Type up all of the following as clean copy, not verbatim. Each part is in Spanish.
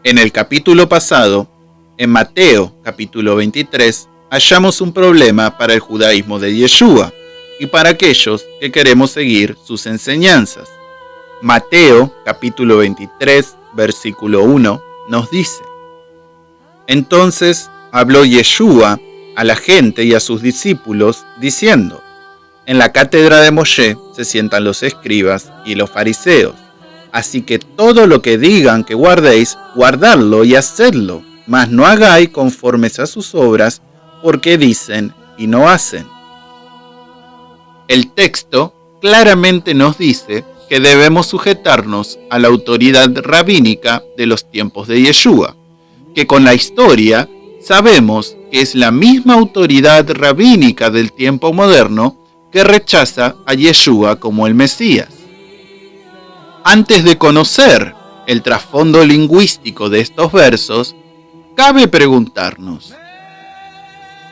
En el capítulo pasado, en Mateo capítulo 23, hallamos un problema para el judaísmo de Yeshua y para aquellos que queremos seguir sus enseñanzas. Mateo capítulo 23, versículo 1, nos dice: Entonces habló Yeshua a la gente y a sus discípulos, diciendo: En la cátedra de Moshe se sientan los escribas y los fariseos. Así que todo lo que digan que guardéis, guardadlo y hacedlo, mas no hagáis conformes a sus obras, porque dicen y no hacen. El texto claramente nos dice que debemos sujetarnos a la autoridad rabínica de los tiempos de Yeshua, que con la historia sabemos que es la misma autoridad rabínica del tiempo moderno que rechaza a Yeshua como el Mesías. Antes de conocer el trasfondo lingüístico de estos versos, cabe preguntarnos: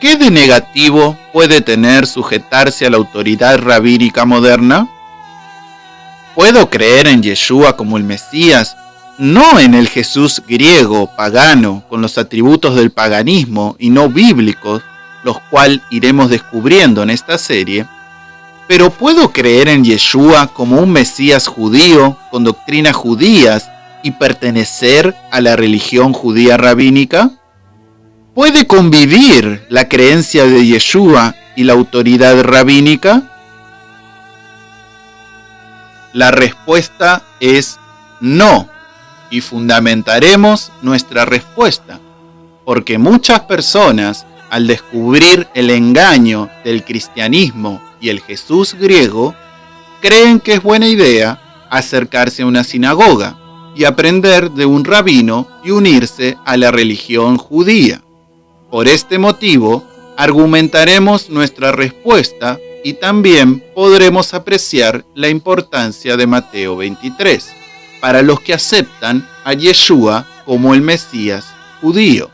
¿qué de negativo puede tener sujetarse a la autoridad rabínica moderna? ¿Puedo creer en Yeshua como el Mesías, no en el Jesús griego, pagano, con los atributos del paganismo y no bíblicos, los cuales iremos descubriendo en esta serie? ¿Pero puedo creer en Yeshua como un Mesías judío, con doctrinas judías, y pertenecer a la religión judía rabínica? ¿Puede convivir la creencia de Yeshua y la autoridad rabínica? La respuesta es no, y fundamentaremos nuestra respuesta, porque muchas personas, al descubrir el engaño del cristianismo y el Jesús griego, creen que es buena idea acercarse a una sinagoga y aprender de un rabino y unirse a la religión judía. Por este motivo, argumentaremos nuestra respuesta y también podremos apreciar la importancia de Mateo 23 para los que aceptan a Yeshua como el Mesías judío.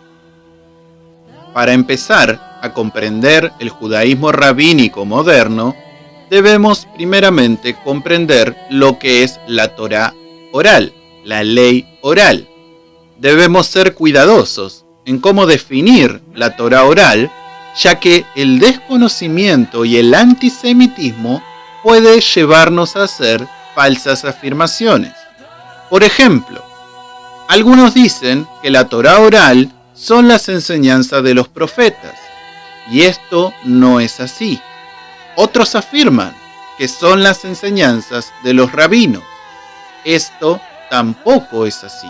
Para empezar a comprender el judaísmo rabínico moderno, debemos primeramente comprender lo que es la Torá oral, la ley oral. Debemos ser cuidadosos en cómo definir la Torá oral, ya que el desconocimiento y el antisemitismo puede llevarnos a hacer falsas afirmaciones. Por ejemplo, algunos dicen que la Torá oral son las enseñanzas de los profetas, y esto no es así. Otros afirman que son las enseñanzas de los rabinos. Esto tampoco es así.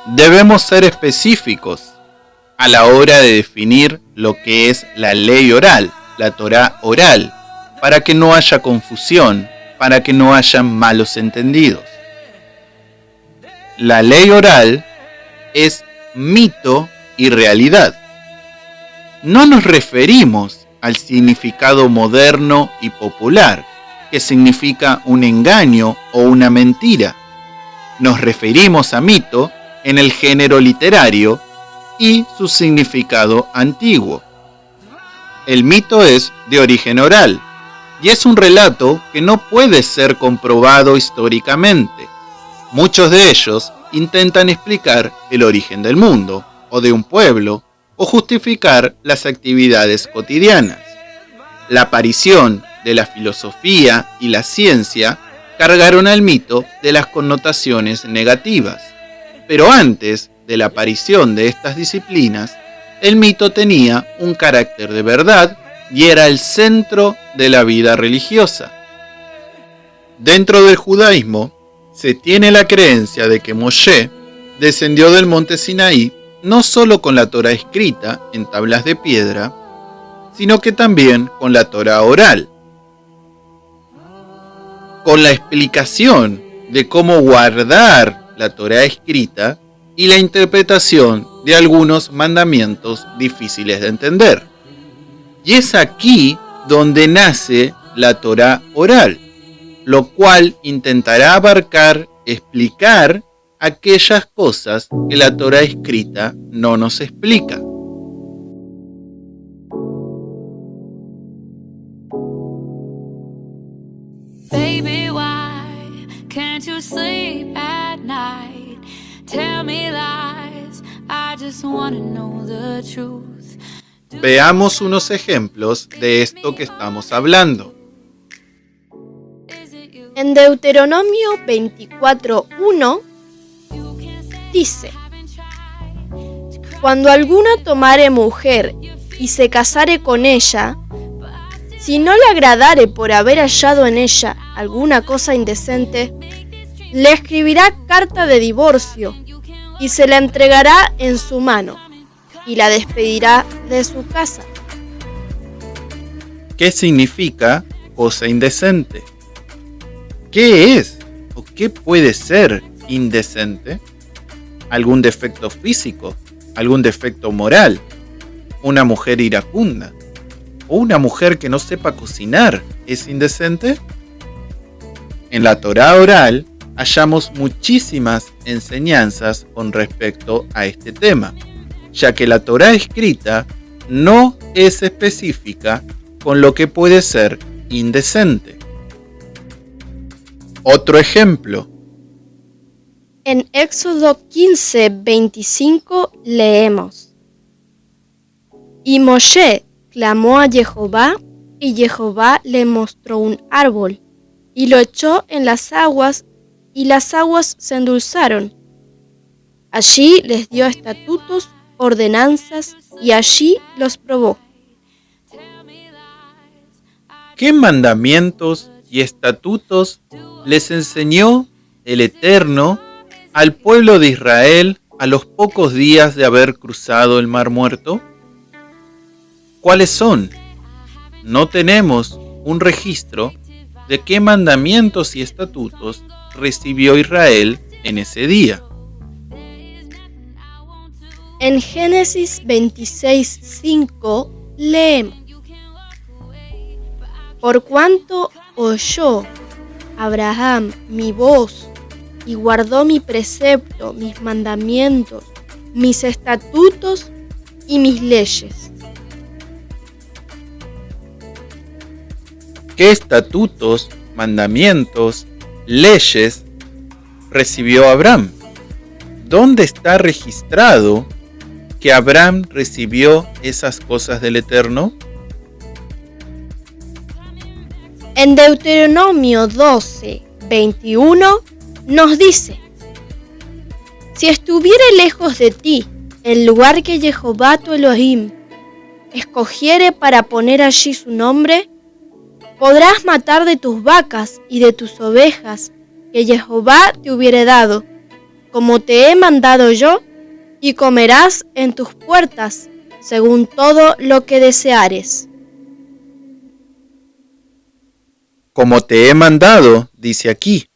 Debemos ser específicos a la hora de definir lo que es la ley oral, la Torá oral, para que no haya confusión, para que no haya malos entendidos. La ley oral es mito y realidad. No nos referimos al significado moderno y popular, que significa un engaño o una mentira. Nos referimos a mito en el género literario y su significado antiguo. El mito es de origen oral y es un relato que no puede ser comprobado históricamente. Muchos de ellos intentan explicar el origen del mundo o de un pueblo o justificar las actividades cotidianas. La aparición de la filosofía y la ciencia cargaron al mito de las connotaciones negativas. Pero antes de la aparición de estas disciplinas, el mito tenía un carácter de verdad y era el centro de la vida religiosa. Dentro del judaísmo, se tiene la creencia de que Moshe descendió del monte Sinaí no solo con la Torá escrita en tablas de piedra, sino que también con la Torá oral, con la explicación de cómo guardar la Torá escrita y la interpretación de algunos mandamientos difíciles de entender. Y es aquí donde nace la Torá oral, lo cual intentará abarcar, explicar aquellas cosas que la Torá escrita no nos explica. Baby, why can't you sleep at night? Tell me lies. know the truth. Veamos unos ejemplos de esto que estamos hablando. En Deuteronomio 24:1 dice: Cuando alguno tomare mujer y se casare con ella, si no le agradare por haber hallado en ella alguna cosa indecente, le escribirá carta de divorcio y se la entregará en su mano y la despedirá de su casa. ¿Qué significa cosa indecente? ¿Qué es o qué puede ser indecente? ¿Algún defecto físico? ¿Algún defecto moral? ¿Una mujer iracunda? ¿O una mujer que no sepa cocinar es indecente? En la Torá oral hallamos muchísimas enseñanzas con respecto a este tema, ya que la Torá escrita no es específica con lo que puede ser indecente. Otro ejemplo. En Éxodo 15:25 leemos: Y Moshe clamó a Jehová, y Jehová le mostró un árbol, y lo echó en las aguas, y las aguas se endulzaron. Allí les dio estatutos, ordenanzas, y allí los probó. ¿Qué mandamientos y estatutos les enseñó el Eterno al pueblo de Israel a los pocos días de haber cruzado el Mar Muerto? ¿Cuáles son? No tenemos un registro de qué mandamientos y estatutos recibió Israel en ese día. En Génesis 26:5 leemos: Por cuanto oyó Abraham mi voz y guardó mi precepto, mis mandamientos, mis estatutos y mis leyes. ¿Qué estatutos, mandamientos, leyes recibió Abraham? ¿Dónde está registrado que Abraham recibió esas cosas del Eterno? En Deuteronomio 12:21 nos dice: Si estuviere lejos de ti el lugar que Jehová tu Elohim escogiere para poner allí su nombre, podrás matar de tus vacas y de tus ovejas que Jehová te hubiere dado, como te he mandado yo, y comerás en tus puertas, según todo lo que deseares. Como te he mandado, dice aquí.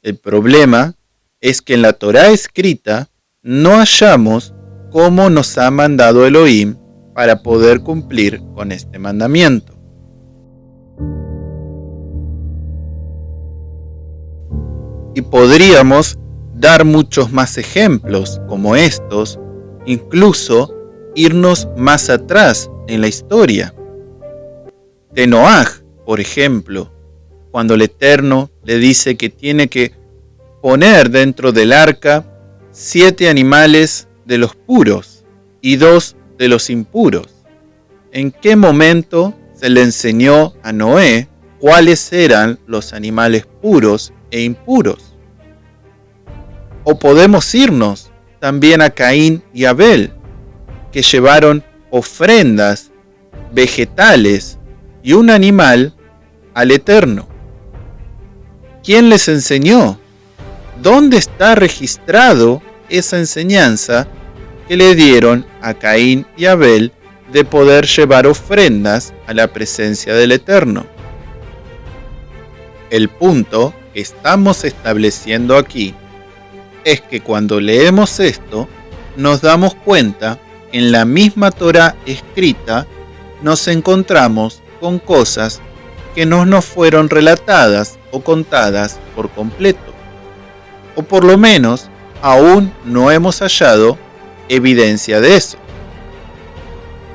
El problema es que en la Torá escrita no hallamos cómo nos ha mandado Elohim para poder cumplir con este mandamiento. Y podríamos dar muchos más ejemplos como estos, incluso irnos más atrás en la historia. De Noaj, por ejemplo, cuando el Eterno le dice que tiene que poner dentro del arca 7 animales de los puros y 2 de los impuros. ¿En qué momento se le enseñó a Noé cuáles eran los animales puros e impuros? O podemos irnos también a Caín y Abel, que llevaron ofrendas vegetales y un animal al Eterno. ¿Quién les enseñó? ¿Dónde está registrado esa enseñanza que le dieron a Caín y Abel de poder llevar ofrendas a la presencia del Eterno? El punto que estamos estableciendo aquí es que cuando leemos esto, nos damos cuenta que en la misma Torá escrita nos encontramos con cosas que no nos fueron relatadas o contadas por completo. O por lo menos, aún no hemos hallado evidencia de eso.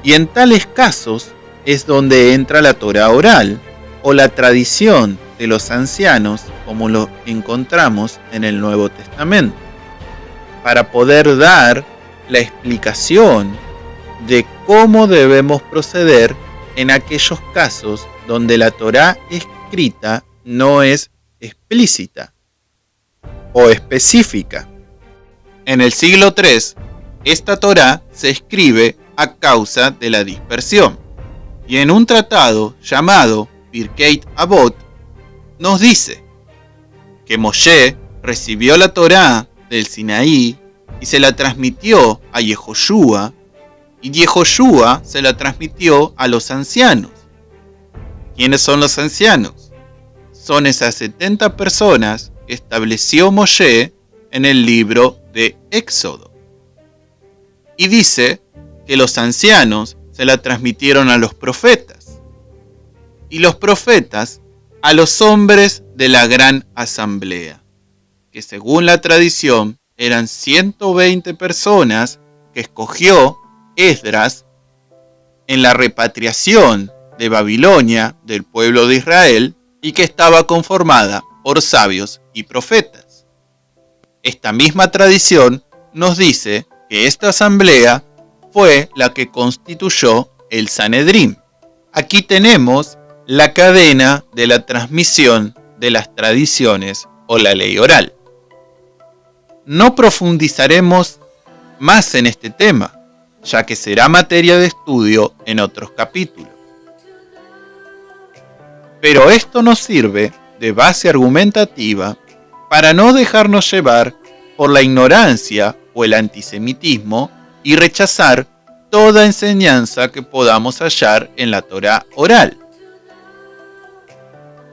Y en tales casos es donde entra la Torá oral o la tradición de los ancianos, como lo encontramos en el Nuevo Testamento, para poder dar la explicación de cómo debemos proceder en aquellos casos donde la Torá escrita no es explícita o específica. En el siglo III, esta Torá se escribe a causa de la dispersión, y en un tratado llamado Pirkei Avot nos dice que Moshe recibió la Torá del Sinaí y se la transmitió a Yehoshua, y Yehoshua se la transmitió a los ancianos. ¿Quiénes son los ancianos? Son esas 70 personas que estableció Moshe en el libro de Éxodo. Y dice que los ancianos se la transmitieron a los profetas, y los profetas a los hombres de la gran asamblea, que según la tradición eran 120 personas que escogió Esdras en la repatriación de Babilonia del pueblo de Israel y que estaba conformada por sabios y profetas. Esta misma tradición nos dice que esta asamblea fue la que constituyó el Sanedrín. Aquí tenemos la cadena de la transmisión de las tradiciones o la ley oral. No profundizaremos más en este tema, ya que será materia de estudio en otros capítulos. Pero esto nos sirve de base argumentativa para no dejarnos llevar por la ignorancia o el antisemitismo y rechazar toda enseñanza que podamos hallar en la Torá oral.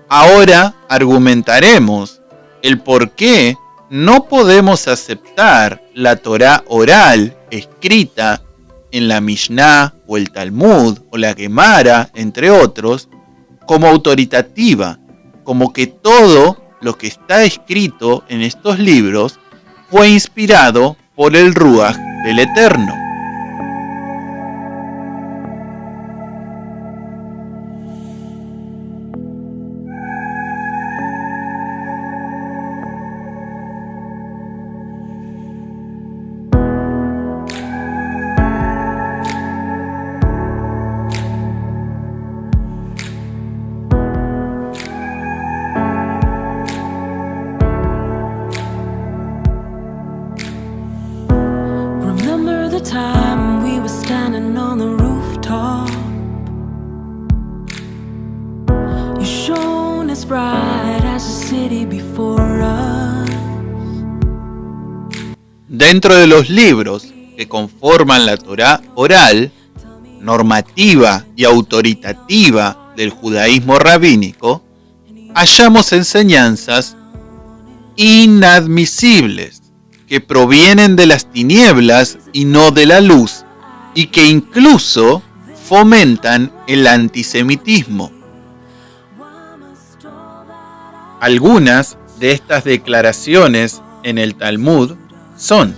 Ahora argumentaremos el por qué no podemos aceptar la Torá oral escrita en la Mishnah o el Talmud o la Gemara, entre otros, como autoritativa, como que todo lo que está escrito en estos libros fue inspirado por el Ruach del Eterno. Time we were standing on the rooftop, you shone as bright as the city before us. Dentro de los libros que conforman la Torá oral, normativa y autoritativa del judaísmo rabínico, hallamos enseñanzas inadmisibles que provienen de las tinieblas y no de la luz, y que incluso fomentan el antisemitismo. Algunas de estas declaraciones en el Talmud son: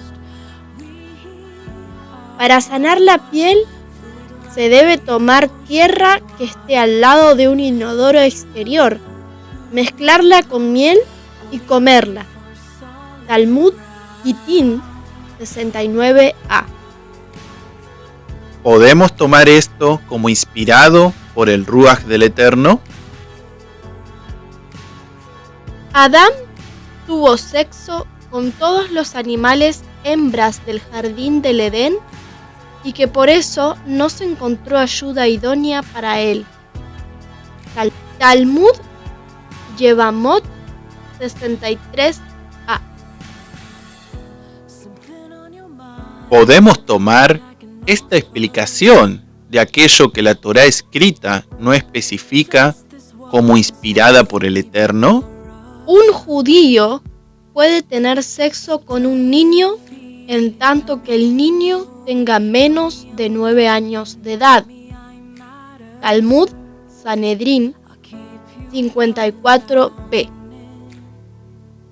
para sanar la piel se debe tomar tierra que esté al lado de un inodoro exterior, mezclarla con miel y comerla. Talmud Gittin 69a. ¿Podemos tomar esto como inspirado por el Ruach del Eterno? Adán tuvo sexo con todos los animales hembras del jardín del Edén y que por eso no se encontró ayuda idónea para él. Talmud Yevamot 63a. ¿Podemos tomar esta explicación de aquello que la Torá escrita no especifica como inspirada por el Eterno? Un judío puede tener sexo con un niño en tanto que el niño tenga menos de 9 años de edad. Talmud Sanedrín 54b.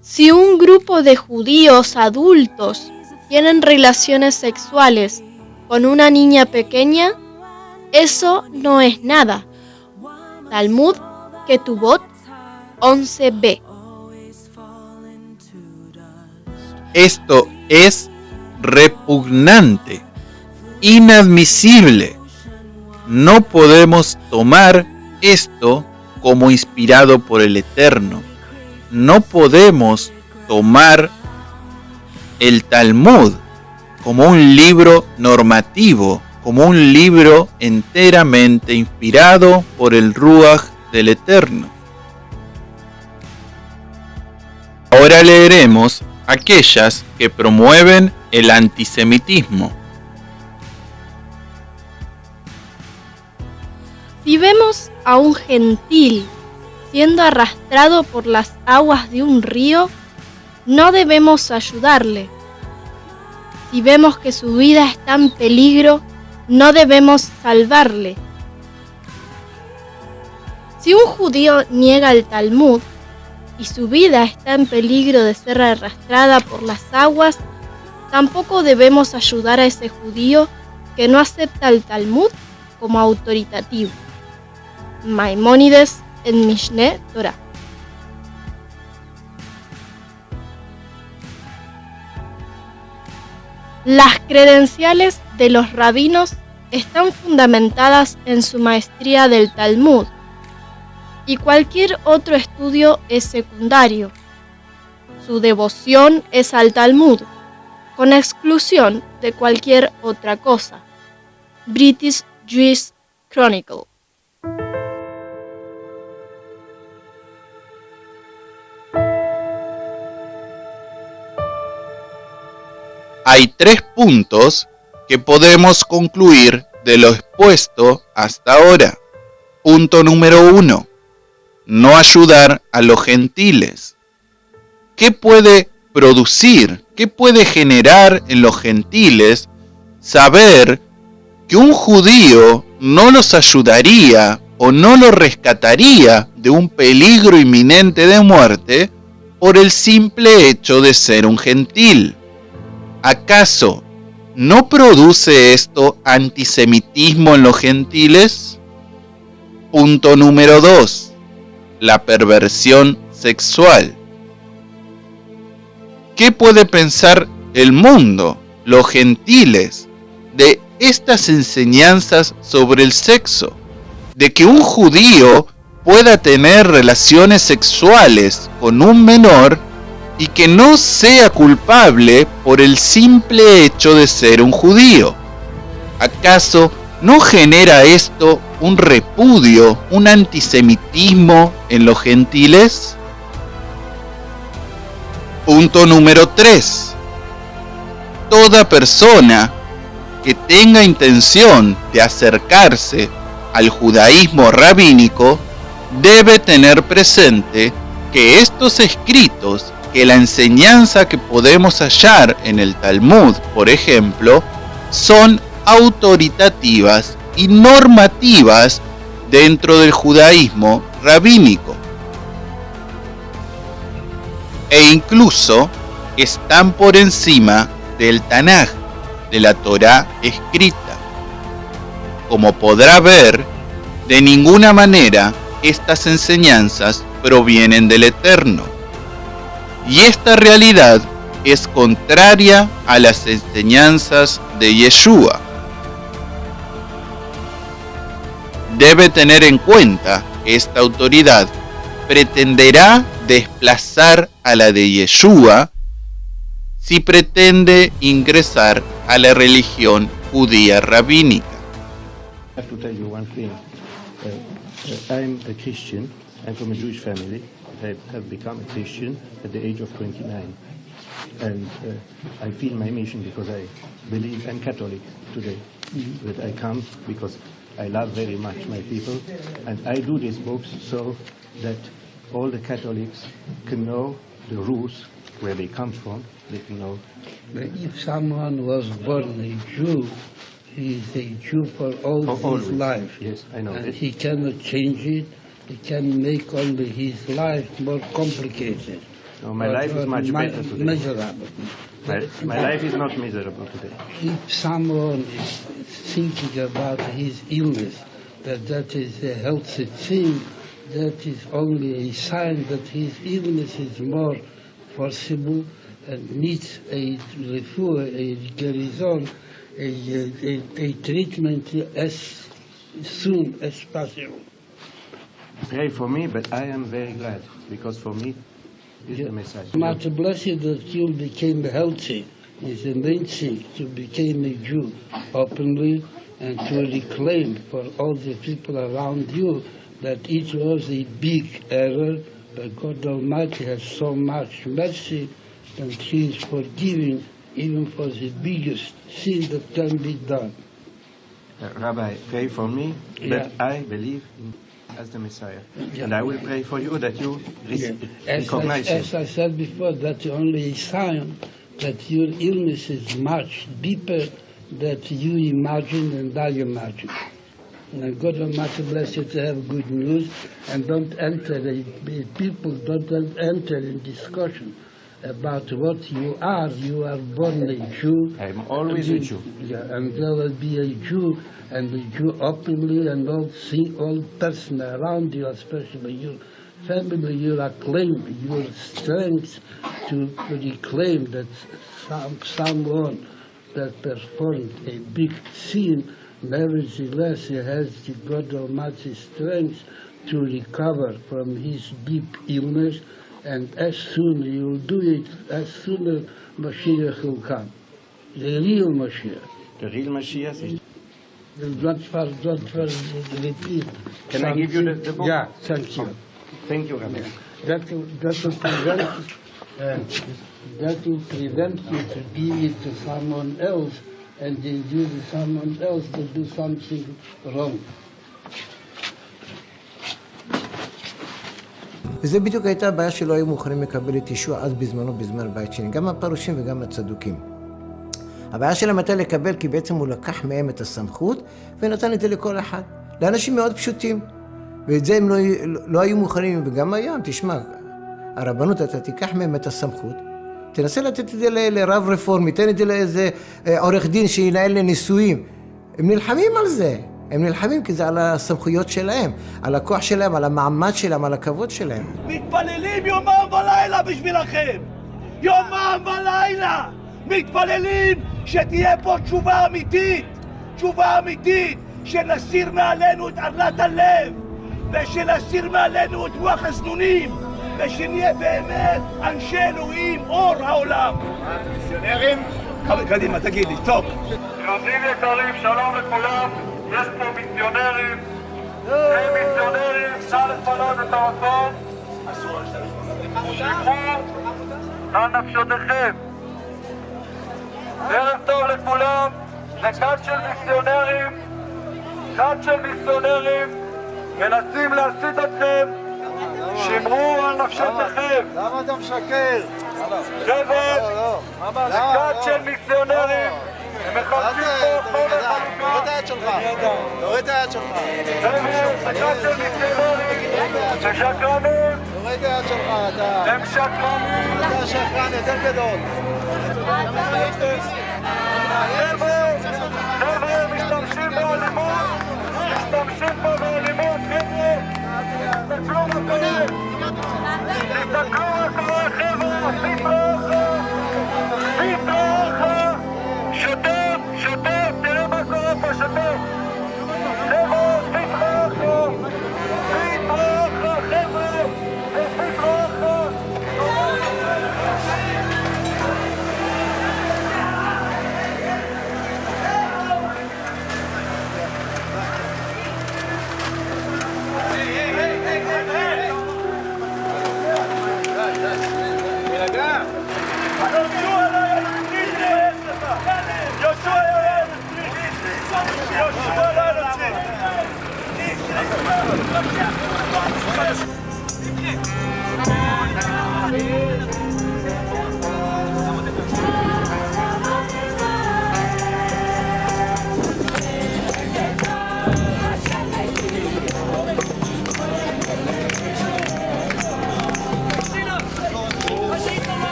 Si un grupo de judíos adultos tienen relaciones sexuales con una niña pequeña, eso no es nada. Talmud Ketubot 11b. Esto es repugnante inadmisible. No podemos tomar esto como inspirado por el Eterno. No podemos tomar el Talmud como un libro normativo, como un libro enteramente inspirado por el Ruach del Eterno. Ahora leeremos aquellas que promueven el antisemitismo. Si vemos a un gentil siendo arrastrado por las aguas de un río, no debemos ayudarle. Si vemos que su vida está en peligro, no debemos salvarle. Si un judío niega el Talmud y su vida está en peligro de ser arrastrada por las aguas, tampoco debemos ayudar a ese judío que no acepta el Talmud como autoritativo. Maimónides en Mishneh Torah. Las credenciales de los rabinos están fundamentadas en su maestría del Talmud, y cualquier otro estudio es secundario. Su devoción es al Talmud, con exclusión de cualquier otra cosa. British Jewish Chronicle. Hay 3 puntos que podemos concluir de lo expuesto hasta ahora. Punto número 1. No ayudar a los gentiles. ¿Qué puede producir, qué puede generar en los gentiles saber que un judío no los ayudaría o no los rescataría de un peligro inminente de muerte por el simple hecho de ser un gentil? ¿Acaso no produce esto antisemitismo en los gentiles? Punto número 2. La perversión sexual. ¿Qué puede pensar el mundo, los gentiles, de estas enseñanzas sobre el sexo? De que un judío pueda tener relaciones sexuales con un menor y que no sea culpable por el simple hecho de ser un judío. ¿Acaso no genera esto un repudio, un antisemitismo en los gentiles? Punto número 3. Toda persona que tenga intención de acercarse al judaísmo rabínico debe tener presente que estos escritos, que la enseñanza que podemos hallar en el Talmud, por ejemplo, son autoritativas y normativas dentro del judaísmo rabínico. E incluso están por encima del Tanaj, de la Torá escrita. Como podrá ver, de ninguna manera estas enseñanzas provienen del Eterno. Y esta realidad es contraria a las enseñanzas de Yeshua. Debe tener en cuenta que esta autoridad pretenderá desplazar a la de Yeshua si pretende ingresar a la religión judía rabínica. I have to tell you one thing. I'm a Christian. I'm from a Jewish family. I have become a Christian at the age of 29. And I feel my mission because I believe I'm Catholic today. That I come because I love very much my people. And I do these books so that all the Catholics can know the rules, where they come from. They can know. If someone was born a Jew, he is a Jew for all his always. life. Yes, I know. And he cannot change it. He can make only his life more complicated. No, my life is much better today. Miserable. My life is not miserable today. If someone is thinking about his illness, that is a healthy thing, that is only a sign that his illness is more forcible and needs a refuah, a gerison, a treatment as soon as possible. Pray for me, but I am very glad, because for me, this is the message. Much blessed that you became healthy is the main thing, to become a Jew openly and to reclaim for all the people around you that it was a big error, but God Almighty has so much mercy and He is forgiving even for the biggest sin that can be done. Rabbi, pray for me, Yeah. but I believe in as the Messiah. Yeah. And I will pray for you that you As recognize Him. I said before, that's only a sign that your illness is much deeper than you imagine and I imagine. And God Almighty bless you to have good news, and don't enter, people don't enter in discussion about what you are. You are born a Jew. I am always a Jew. Yeah, and there will be a Jew, and a Jew openly, and all person around you, especially your family, you acclaim your strength to reclaim that someone that performed a big sin, nevertheless he has the God Almighty strength to recover from his deep illness, and as soon you will do it, as soon as Mashiach will come. The real Mashiach. The real Mashiach is... Don't repeat. Can I give you the book? Yeah, thank you. Thank you, Rabbi. That will prevent you to give it to someone else, and then do someone else to do something wrong. וזה בדיוק הייתה הבעיה שלא היו מוכנים לקבל את ישוע אז בזמנו, בזמן הבית שני, גם הפרושים וגם הצדוקים. הבעיה שלהם הייתה לקבל כי בעצם הוא לקח מהם את הסמכות ונתן את זה לכל אחד. לאנשים מאוד פשוטים. ואת זה הם לא היו מוכנים, וגם היום, תשמע, הרבנות, אתה תיקח מהם את הסמכות, תנסה לתת את זה לרב רפורמי, תן את זה לאיזה עורך דין שינהל לנישואים. הם נלחמים על זה. הם נלחמים כי זה על הסמכויות שלהם, על הכוח שלהם, על המעמד שלהם, על הכבוד שלהם. מתפללים יומם ולילה בשבילכם! יומם ולילה! מתפללים שתהיה פה תשובה אמיתית! תשובה אמיתית! שנסיר מעלינו את ערלת הלב! ושנסיר מעלינו את רוח הזנונים! ושנהיה באמת אנשי אלוהים, אור העולם! מיסיונרים? קדימה, תגיד לי, טוב. יהודים יקרים, שלום לכולם. יש פה מיסיונרים, הם מיסיונרים, אפשר לפנות את המקום, שחרור על נפשותיכם. ערב טוב לכולם, זה כת של מיסיונרים, מנסים להסית אתכם, שמרו על נפשותיכם. למה אתה משקר? חבר'ה, זה כת של מיסיונרים. הם מחלקים פה חומר חלוקה. תוריד את היד שלך. תוריד את היד שלך. זה כת של מיסיונרים. ששקרנים. תוריד את היד שלך, אתה. הם שקרנים. אתה שקרן יותר גדול. חבר'ה, משתמשים באלימות. משתמשים פה באלימות, חבר'ה. תסתכלו מה קורה. תסתכלו מה קורה, חבר'ה. פיתרחה. שוטר, תראה מה קורה פה, שוטר. חבר'ה, פיתרחה, חבר'ה, פיתרחה.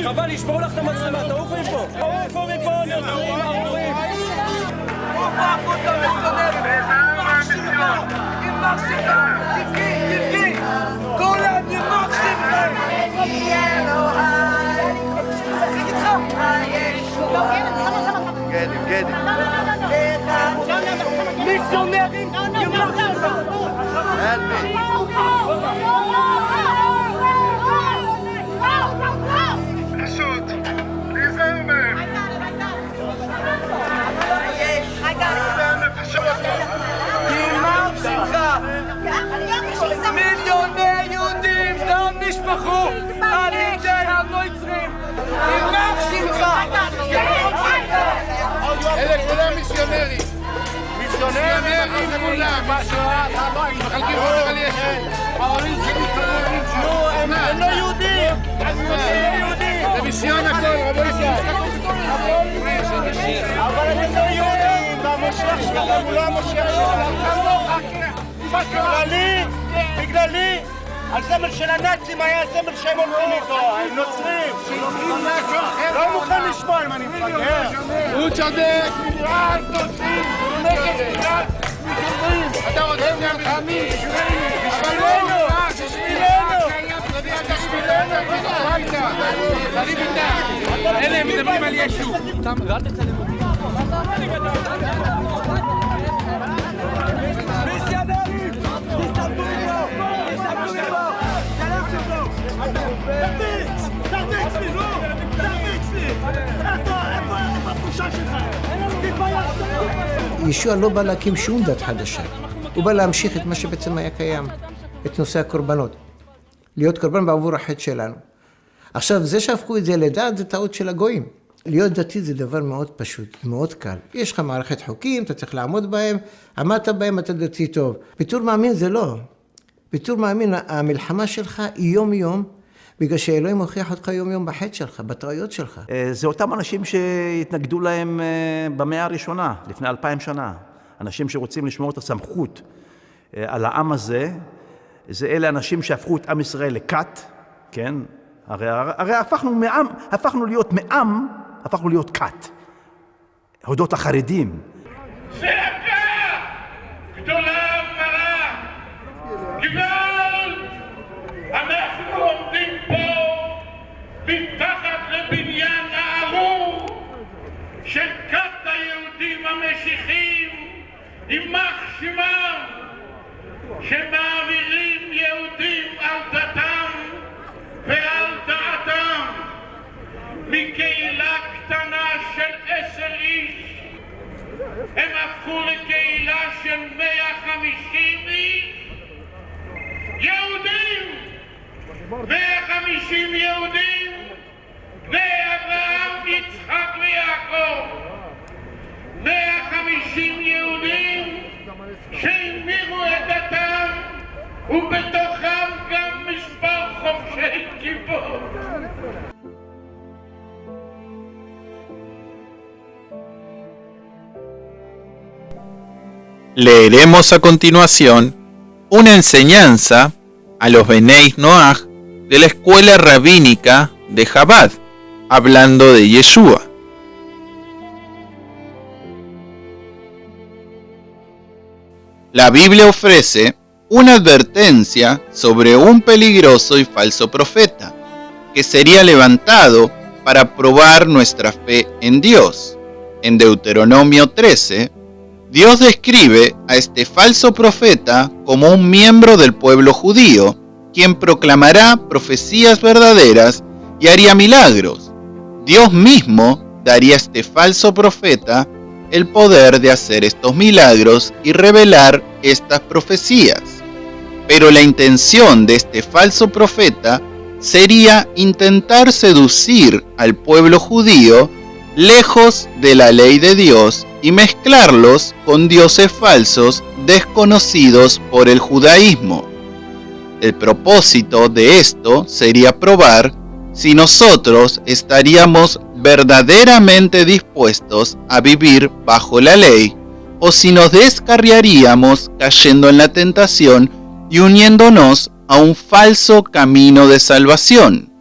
חבל, ישמעו לך את המצלמה, תעופו מפה! תעופו מפה, נרצים, ערורים! עופו החוצה, מיסיונרים! מיליוני יהודים דם נשפכו על ידי הנוצרים. יימח שמך. אלה כולם מיסיונרים. מיסיונרים כולם. מחלקים חומר על ישו. ההורים שלי חברים שלו. הם לא יהודים. זה מיסיון הכל, רבו ישראל. אבל הם לא יהודים. והמשיח שלכם הוא לא המשיח שלכם. בגללי, הסמל של הנאצים היה הסמל שהם הולכים איתו, הם נוצרים. לא מוכן לשמוע אם אני מפגר. הוא צודק. רק נוצרים, נגד אתה רוצה נלחמים בשבילנו. אלה מדברים על ישו. ישוע לא בא להקים שום דת חדשה, הוא בא להמשיך את מה שבעצם היה קיים, את נושא הקורבנות, להיות קורבן בעבור החטא שלנו. עכשיו, זה שהפכו את זה לדת זה טעות של הגויים. להיות דתי זה דבר מאוד פשוט, מאוד קל. יש לך מערכת חוקים, אתה צריך לעמוד בהם, עמדת בהם, אתה דתי טוב. בתור מאמין זה לא. בתור מאמין, המלחמה שלך היא יום-יום, בגלל שאלוהים הוכיח אותך יום-יום בחטא שלך, בטעויות שלך. זה אותם אנשים שהתנגדו להם במאה הראשונה, לפני 2000 שנה. אנשים שרוצים לשמור את הסמכות על העם הזה, זה אלה אנשים שהפכו את עם ישראל לכת, כן? הרי הפכנו להיות מעם, הפכנו להיות כת. הודות לחרדים. זה עקה! גדולה ומרה! גבל! אנחנו עומדים פה מתחת לבניין הארור של כת היהודים המשיחיים, יימח שמם, שמעבירים יהודים על דתם ועל דעתם מקהילה קטנה של 10 איש הם הפכו לקהילה של 150 איש יהודים, 150 יהודים בני אברהם, יצחק ויעקב, 150 יהודים שהמירו את דתם ובתוכם גם מספר חובשי כיפות. Leeremos a continuación una enseñanza a los Benei Noach de la escuela rabínica de Chabad, hablando de Yeshua. La Biblia ofrece una advertencia sobre un peligroso y falso profeta que sería levantado para probar nuestra fe en Dios. En Deuteronomio 13, Dios describe a este falso profeta como un miembro del pueblo judío, quien proclamará profecías verdaderas y haría milagros. Dios mismo daría a este falso profeta el poder de hacer estos milagros y revelar estas profecías. Pero la intención de este falso profeta sería intentar seducir al pueblo judío lejos de la ley de Dios y mezclarlos con dioses falsos desconocidos por el judaísmo. El propósito de esto sería probar si nosotros estaríamos verdaderamente dispuestos a vivir bajo la ley o si nos descarriaríamos cayendo en la tentación y uniéndonos a un falso camino de salvación.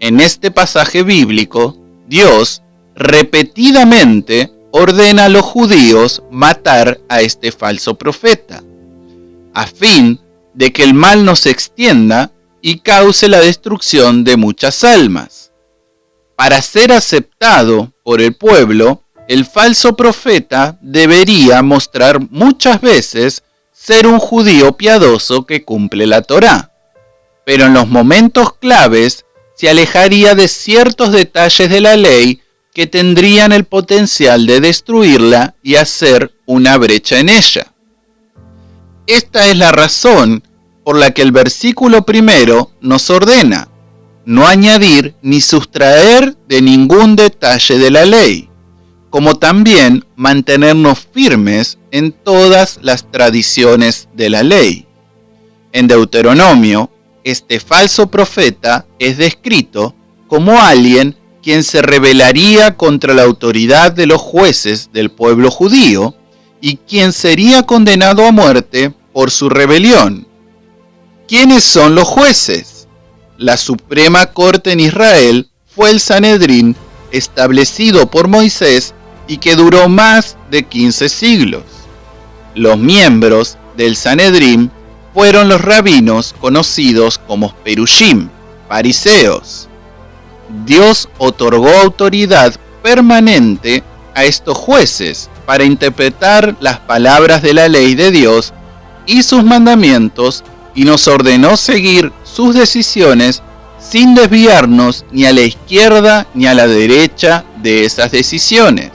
En este pasaje bíblico, Dios repetidamente ordena a los judíos matar a este falso profeta, a fin de que el mal no se extienda y cause la destrucción de muchas almas. Para ser aceptado por el pueblo, el falso profeta debería mostrar muchas veces ser un judío piadoso que cumple la Torá, pero en los momentos claves se alejaría de ciertos detalles de la ley que tendrían el potencial de destruirla y hacer una brecha en ella. Esta es la razón por la que el versículo primero nos ordena no añadir ni sustraer de ningún detalle de la ley, como también mantenernos firmes en todas las tradiciones de la ley. En Deuteronomio, este falso profeta es descrito como alguien quien se rebelaría contra la autoridad de los jueces del pueblo judío y quien sería condenado a muerte por su rebelión. ¿Quiénes son los jueces? La Suprema Corte en Israel fue el Sanedrín, establecido por Moisés y que duró más de 15 siglos. Los miembros del Sanedrín fueron los rabinos conocidos como perushim, fariseos. Dios otorgó autoridad permanente a estos jueces para interpretar las palabras de la ley de Dios y sus mandamientos y nos ordenó seguir sus decisiones sin desviarnos ni a la izquierda ni a la derecha de esas decisiones.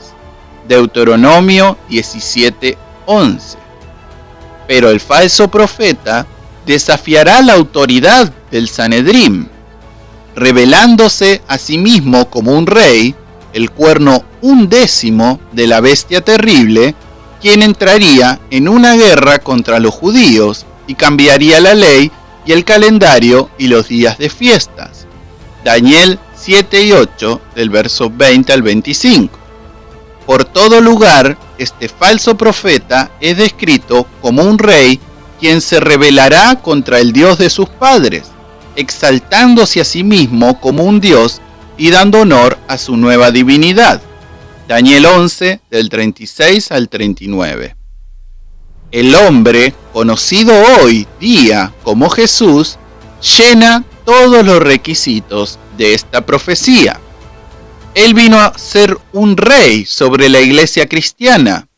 Deuteronomio 17:11. Pero el falso profeta desafiará la autoridad del Sanedrín, revelándose a sí mismo como un rey, el cuerno 11 de la bestia terrible, quien entraría en una guerra contra los judíos y cambiaría la ley y el calendario y los días de fiestas. Daniel 7 y 8, del verso 20 al 25. Por todo lugar, este falso profeta es descrito como un rey quien se rebelará contra el Dios de sus padres, exaltándose a sí mismo como un Dios y dando honor a su nueva divinidad. Daniel 11, del 36 al 39. El hombre, conocido hoy día como Jesús, llena todos los requisitos de esta profecía. Él vino a ser un rey sobre la iglesia cristiana,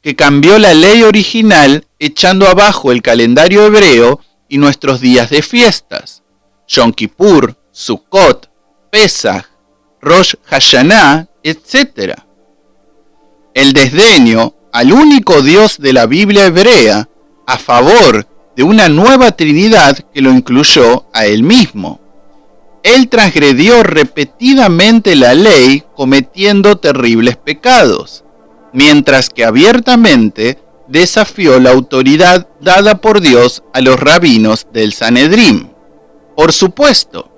que cambió la ley original echando abajo el calendario hebreo y nuestros días de fiestas, Yom Kippur, Sukkot, Pesach, Rosh Hashanah, etc. El desdeño al único Dios de la Biblia hebrea a favor de una nueva Trinidad que lo incluyó a él mismo. Él transgredió repetidamente la ley cometiendo terribles pecados, mientras que abiertamente desafió la autoridad dada por Dios a los rabinos del Sanedrín. Por supuesto,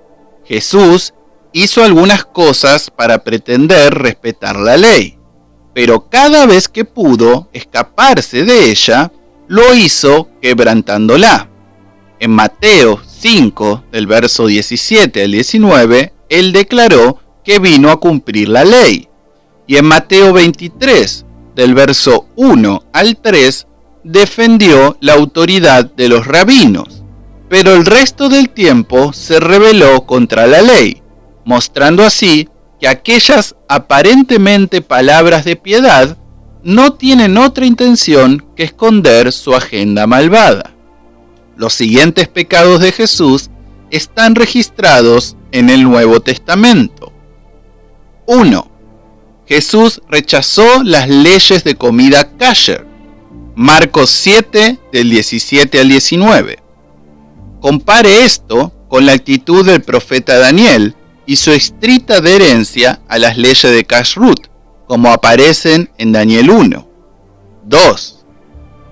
Jesús hizo algunas cosas para pretender respetar la ley, pero cada vez que pudo escaparse de ella, lo hizo quebrantándola. En Mateo 5, del verso 17 al 19, él declaró que vino a cumplir la ley. Y en Mateo 23, del verso 1 al 3, defendió la autoridad de los rabinos, pero el resto del tiempo se rebeló contra la ley, mostrando así que aquellas aparentemente palabras de piedad no tienen otra intención que esconder su agenda malvada. Los siguientes pecados de Jesús están registrados en el Nuevo Testamento. 1. Jesús rechazó las leyes de comida kasher. Marcos 7, del 17 al 19. Compare esto con la actitud del profeta Daniel y su estricta adherencia a las leyes de Kashrut, como aparecen en Daniel 1. 2.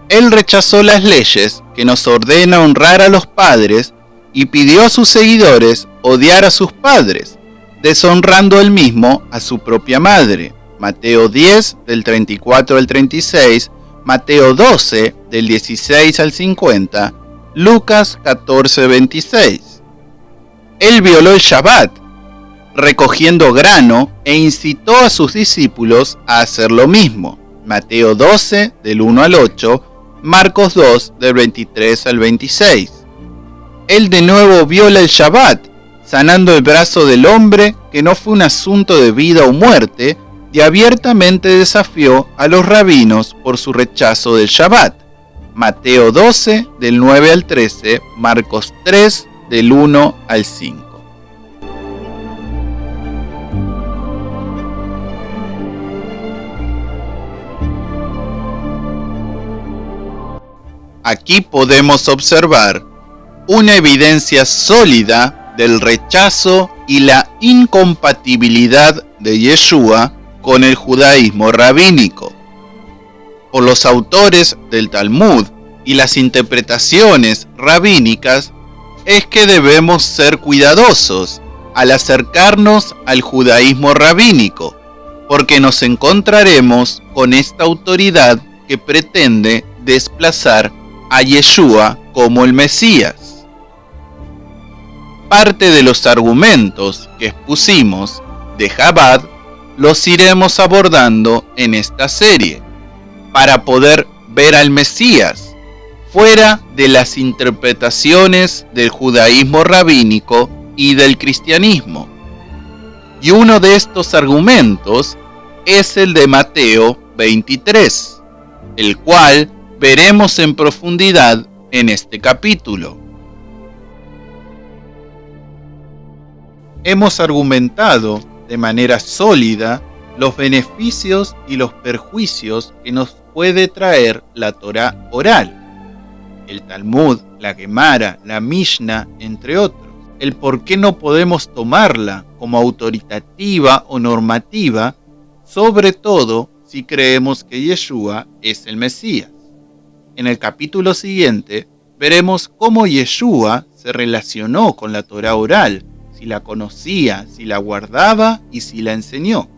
Él rechazó las leyes que nos ordena honrar a los padres y pidió a sus seguidores odiar a sus padres, deshonrando él mismo a su propia madre. Mateo 10, del 34 al 36, Mateo 12, del 16 al 50, Lucas 14, 26. Él violó el Shabbat, recogiendo grano e incitó a sus discípulos a hacer lo mismo. Mateo 12, del 1 al 8, Marcos 2, del 23 al 26. Él de nuevo viola el Shabbat, sanando el brazo del hombre, que no fue un asunto de vida o muerte, y abiertamente desafió a los rabinos por su rechazo del Shabbat. Mateo 12, del 9 al 13, Marcos 3, del 1 al 5. Aquí podemos observar una evidencia sólida del rechazo y la incompatibilidad de Yeshua con el judaísmo rabínico. Por los autores del Talmud y las interpretaciones rabínicas es que debemos ser cuidadosos al acercarnos al judaísmo rabínico, porque nos encontraremos con esta autoridad que pretende desplazar a Yeshua como el Mesías. Parte de los argumentos que expusimos de Chabad los iremos abordando en esta serie, para poder ver al Mesías fuera de las interpretaciones del judaísmo rabínico y del cristianismo. Y uno de estos argumentos es el de Mateo 23, el cual veremos en profundidad en este capítulo. Hemos argumentado de manera sólida los beneficios y los perjuicios que nos puede traer la Torá oral, el Talmud, la Gemara, la Mishnah, entre otros. El por qué no podemos tomarla como autoritativa o normativa, sobre todo si creemos que Yeshua es el Mesías. En el capítulo siguiente veremos cómo Yeshua se relacionó con la Torá oral, si la conocía, si la guardaba y si la enseñó.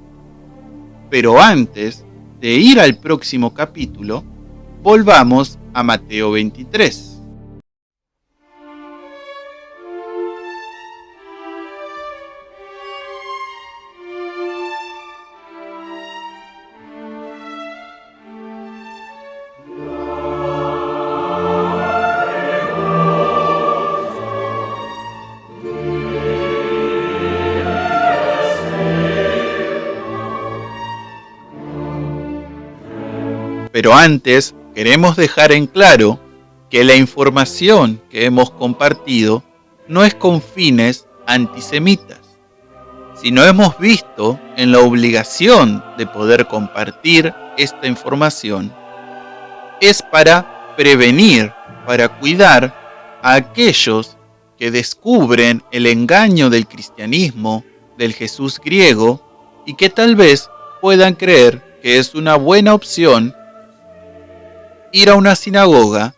Pero antes de ir al próximo capítulo, volvamos a Mateo 23. Pero antes, queremos dejar en claro que la información que hemos compartido no es con fines antisemitas, sino hemos visto en la obligación de poder compartir esta información es para prevenir, para cuidar a aquellos que descubren el engaño del cristianismo, del Jesús griego, y que tal vez puedan creer que es una buena opción ir a una sinagoga,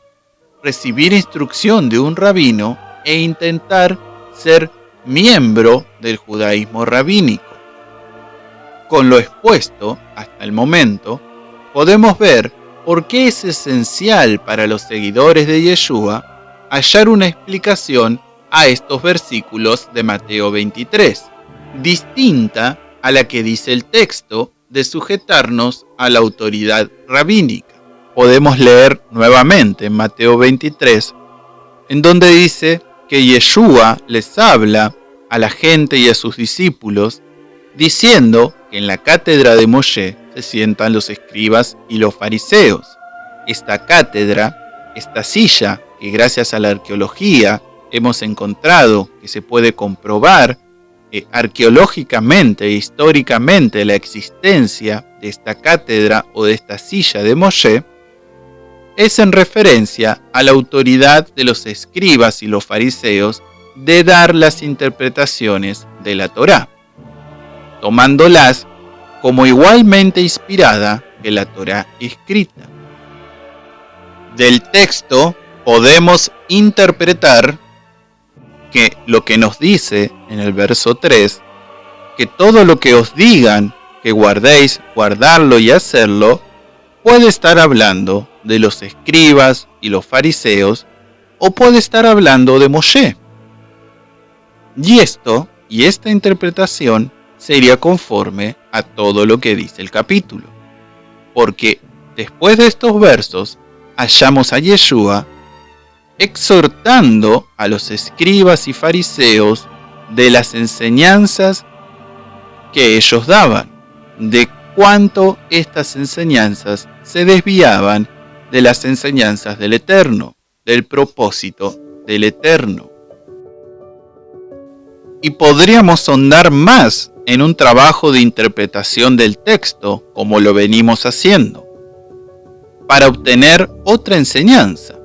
recibir instrucción de un rabino e intentar ser miembro del judaísmo rabínico. Con lo expuesto hasta el momento, podemos ver por qué es esencial para los seguidores de Yeshua hallar una explicación a estos versículos de Mateo 23, distinta a la que dice el texto de sujetarnos a la autoridad rabínica. Podemos leer nuevamente en Mateo 23, en donde dice que Yeshua les habla a la gente y a sus discípulos, diciendo que en la cátedra de Moshe se sientan los escribas y los fariseos. Esta cátedra, esta silla, que gracias a la arqueología hemos encontrado que se puede comprobar arqueológicamente e históricamente la existencia de esta cátedra o de esta silla de Moshe, es en referencia a la autoridad de los escribas y los fariseos de dar las interpretaciones de la Torá, tomándolas como igualmente inspirada que la Torá escrita. Del texto podemos interpretar que lo que nos dice en el verso 3, que todo lo que os digan que guardéis, guardarlo y hacerlo, puede estar hablando de los escribas y los fariseos, o puede estar hablando de Moshe. Y esto y esta interpretación sería conforme a todo lo que dice el capítulo. Porque después de estos versos hallamos a Yeshua exhortando a los escribas y fariseos de las enseñanzas que ellos daban, de cuánto estas enseñanzas se desviaban de las enseñanzas del Eterno, del propósito del Eterno. Y podríamos ahondar más en un trabajo de interpretación del texto, como lo venimos haciendo, para obtener otra enseñanza.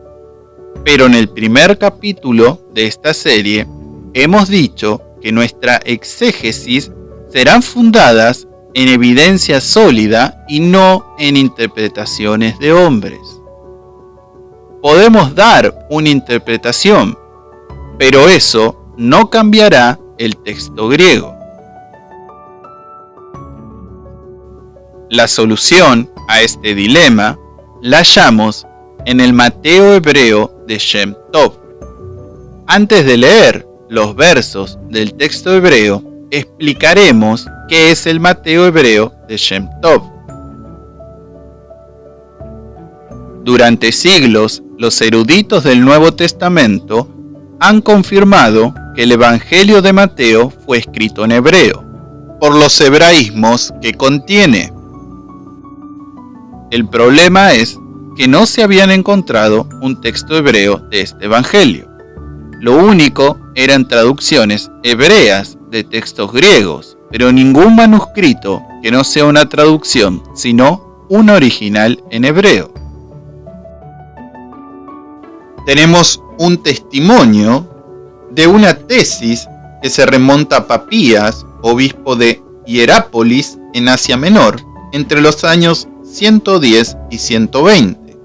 Pero en el primer capítulo de esta serie hemos dicho que nuestra exégesis serán fundadas en evidencia sólida y no en interpretaciones de hombres. Podemos dar una interpretación, pero eso no cambiará el texto griego. La solución a este dilema la hallamos en el Mateo hebreo de Shem Tov. Antes de leer los versos del texto hebreo, explicaremos qué es el Mateo hebreo de Shem Tov. Durante siglos, los eruditos del Nuevo Testamento han confirmado que el Evangelio de Mateo fue escrito en hebreo, por los hebraísmos que contiene. El problema es que no se habían encontrado un texto hebreo de este Evangelio. Lo único eran traducciones hebreas de textos griegos, pero ningún manuscrito que no sea una traducción, sino un original en hebreo. Tenemos un testimonio de una tesis que se remonta a Papías, obispo de Hierápolis en Asia Menor, entre los años 110 y 120.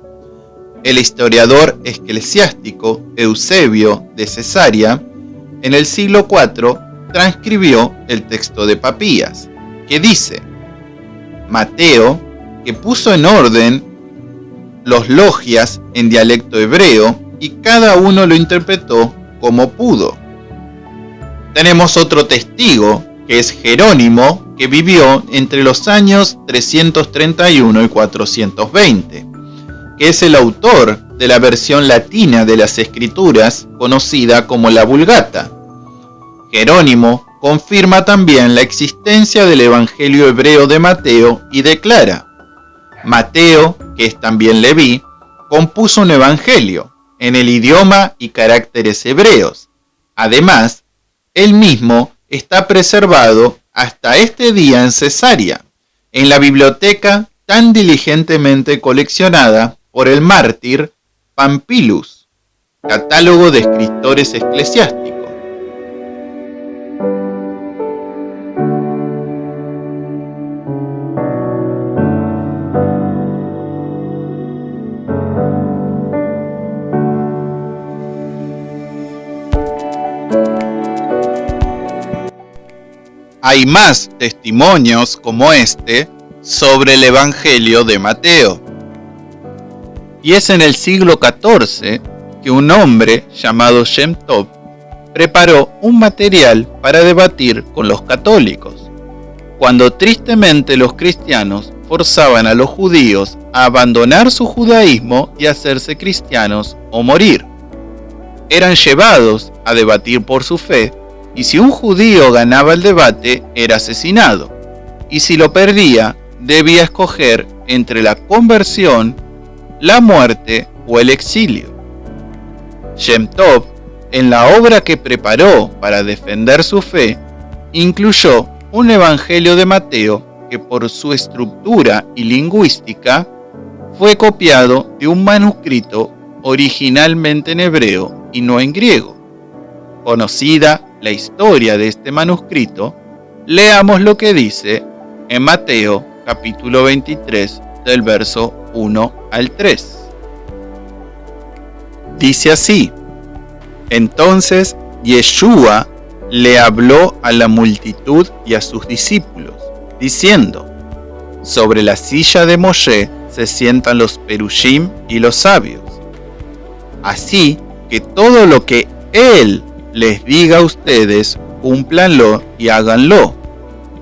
El historiador eclesiástico Eusebio de Cesarea, en el siglo IV, transcribió el texto de Papías, que dice: Mateo, que puso en orden los logias en dialecto hebreo, y cada uno lo interpretó como pudo. Tenemos otro testigo, que es Jerónimo, que vivió entre los años 331 y 420, que es el autor de la versión latina de las Escrituras, conocida como la Vulgata. Jerónimo confirma también la existencia del Evangelio hebreo de Mateo y declara: Mateo, que es también Leví, compuso un evangelio en el idioma y caracteres hebreos. Además, él mismo está preservado hasta este día en Cesarea, en la biblioteca tan diligentemente coleccionada por el mártir Pampilus, catálogo de escritores eclesiásticos. Hay más testimonios como este sobre el Evangelio de Mateo. Y es en el siglo XIV que un hombre llamado Shem Tov preparó un material para debatir con los católicos, cuando tristemente los cristianos forzaban a los judíos a abandonar su judaísmo y hacerse cristianos o morir. Eran llevados a debatir por su fe, y si un judío ganaba el debate, era asesinado, y si lo perdía, debía escoger entre la conversión, la muerte o el exilio. Shem Tov, en la obra que preparó para defender su fe, incluyó un Evangelio de Mateo que por su estructura y lingüística fue copiado de un manuscrito originalmente en hebreo y no en griego. Conocida la historia de este manuscrito, leamos lo que dice en Mateo capítulo 23 del verso 1 al 3. Dice así: Entonces Yeshua le habló a la multitud y a sus discípulos, diciendo: Sobre la silla de Moshe se sientan los perushim y los sabios. Así que todo lo que él les diga a ustedes, cúmplanlo y háganlo.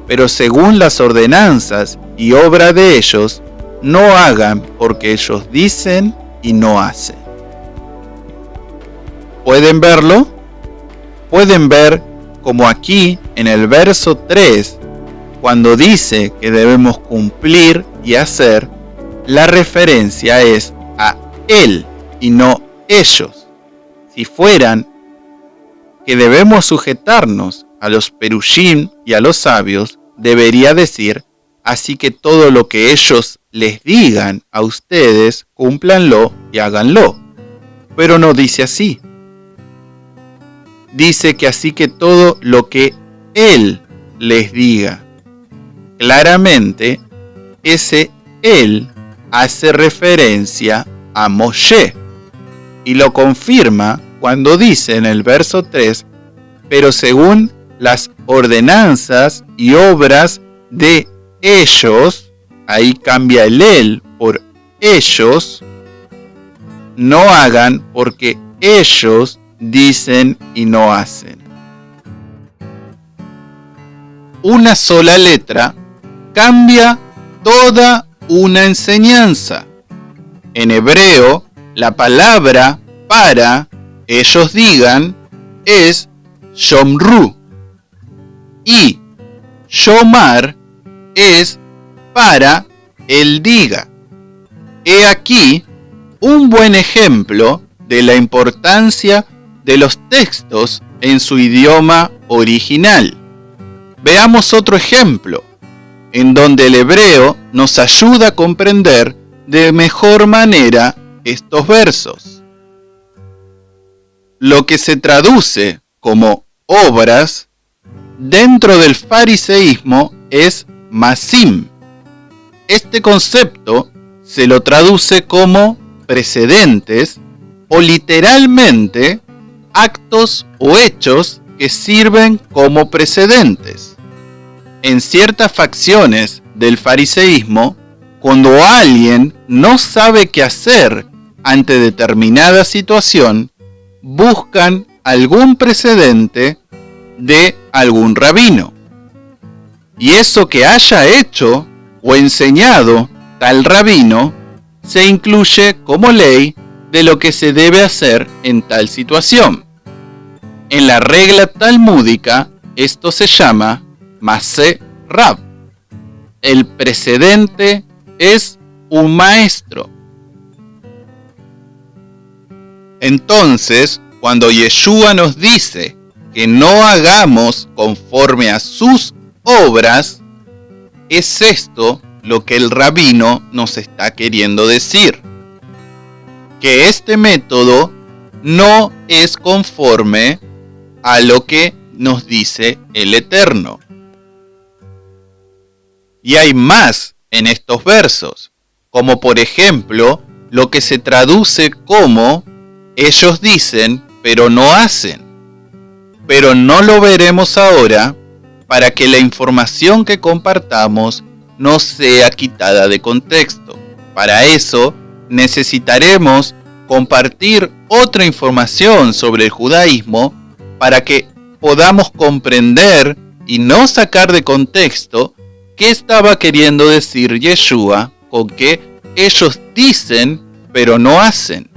Pero según las ordenanzas y obra de ellos, no hagan porque ellos dicen y no hacen. ¿Pueden verlo? Pueden ver como aquí en el verso 3, cuando dice que debemos cumplir y hacer, la referencia es a él y no ellos. Si fueran que debemos sujetarnos a los perushim y a los sabios, debería decir, así que todo lo que ellos les digan a ustedes, cúmplanlo y háganlo. Pero no dice así. Dice que así que todo lo que él les diga. Claramente, ese él hace referencia a Moshe. Y lo confirma cuando dice en el verso 3, pero según las ordenanzas y obras de ellos, ahí cambia el él por ellos, no hagan porque ellos dicen y no hacen. Una sola letra cambia toda una enseñanza. En hebreo, la palabra para ellos digan es shomru y shomar es para él diga. He aquí un buen ejemplo de la importancia de los textos en su idioma original. Veamos otro ejemplo, en donde el hebreo nos ayuda a comprender de mejor manera estos versos. Lo que se traduce como obras, dentro del fariseísmo es masim. Este concepto se lo traduce como precedentes o literalmente actos o hechos que sirven como precedentes. En ciertas facciones del fariseísmo, cuando alguien no sabe qué hacer ante determinada situación, buscan algún precedente de algún rabino. Y eso que haya hecho o enseñado tal rabino se incluye como ley de lo que se debe hacer en tal situación. En la regla talmúdica, esto se llama Masé Rab. El precedente es un maestro. Entonces, cuando Yeshua nos dice que no hagamos conforme a sus obras, es esto lo que el rabino nos está queriendo decir. Que este método no es conforme a lo que nos dice el Eterno. Y hay más en estos versos, como por ejemplo lo que se traduce como ellos dicen pero no hacen. Pero no lo veremos ahora para que la información que compartamos no sea quitada de contexto. Para eso necesitaremos compartir otra información sobre el judaísmo para que podamos comprender y no sacar de contexto qué estaba queriendo decir Yeshua con que ellos dicen pero no hacen.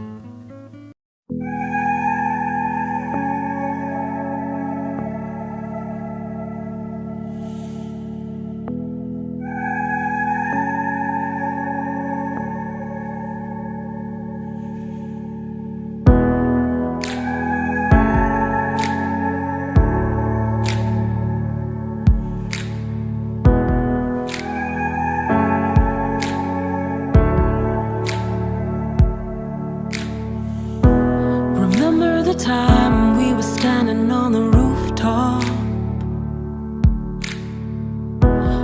Time we were standing on the rooftop.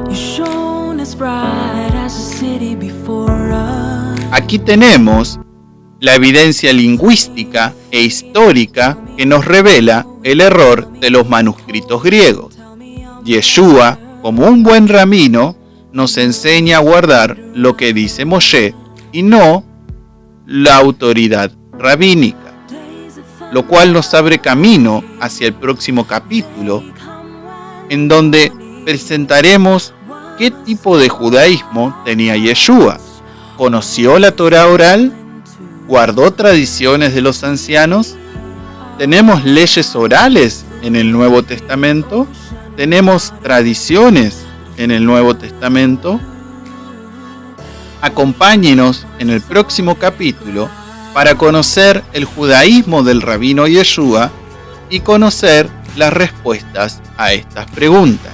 You shone as bright as the city before us. Aquí tenemos la evidencia lingüística e histórica que nos revela el error de los manuscritos griegos. Yeshua, como un buen rabino, nos enseña a guardar lo que dice Moshe y no la autoridad rabínica, lo cual nos abre camino hacia el próximo capítulo, en donde presentaremos qué tipo de judaísmo tenía Yeshua. ¿Conoció la Torá oral? ¿Guardó tradiciones de los ancianos? ¿Tenemos leyes orales en el Nuevo Testamento? ¿Tenemos tradiciones en el Nuevo Testamento? Acompáñenos en el próximo capítulo para conocer el judaísmo del rabino Yeshua y conocer las respuestas a estas preguntas.